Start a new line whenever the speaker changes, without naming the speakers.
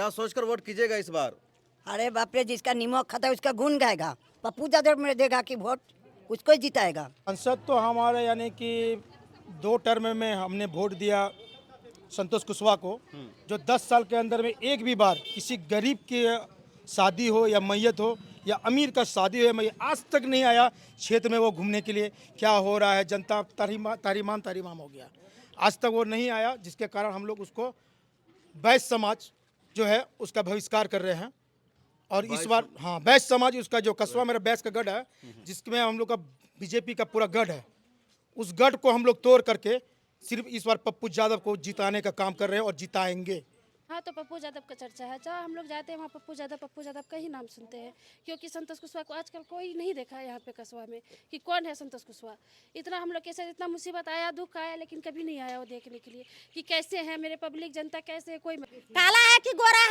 क्या सोचकर वोट कीजिएगा इस बार?
अरे बाप रे, जिसका नीमक खाता है उसका गुण गाएगा। पप्पू यादव में देगा कि वोट उसको ही जिताएगा।
सांसद तो हमारे यानी कि 2 टर्म में हमने वोट दिया संतोष कुशवाहा को, जो 10 साल के अंदर में एक भी बार किसी गरीब की शादी हो या मैयत हो या अमीर का शादी हो या मैयत, आज तक नहीं आया क्षेत्र में वो घूमने के लिए क्या हो रहा है, जनता तारीमाम हो गया। आज तक वो नहीं आया, जिसके कारण हम लोग उसको वैश्य समाज जो है उसका बहिष्कार कर रहे हैं। और इस बार वैश्य समाज, उसका जो कस्बा मेरा वैश्य का गढ़ है, जिसमें हम लोग का बीजेपी का पूरा गढ़ है, उस गढ़ को हम लोग तोड़ करके सिर्फ इस बार पप्पू यादव को जिताने का काम कर रहे हैं और जिताएंगे।
हाँ, तो पप्पू यादव का चर्चा है। जहाँ हम लोग जाते हैं वहाँ पप्पू यादव का ही नाम सुनते हैं, क्योंकि संतोष कुशवाहा को आजकल कोई नहीं देखा है यहाँ पे कस्बा में कि कौन है संतोष कुशवाहा। इतना हम लोग के साथ इतना मुसीबत आया, दुख आया, लेकिन कभी नहीं आया वो देखने के लिए कि कैसे है मेरे पब्लिक जनता, कैसे है कोई
काला है कि गोरा है।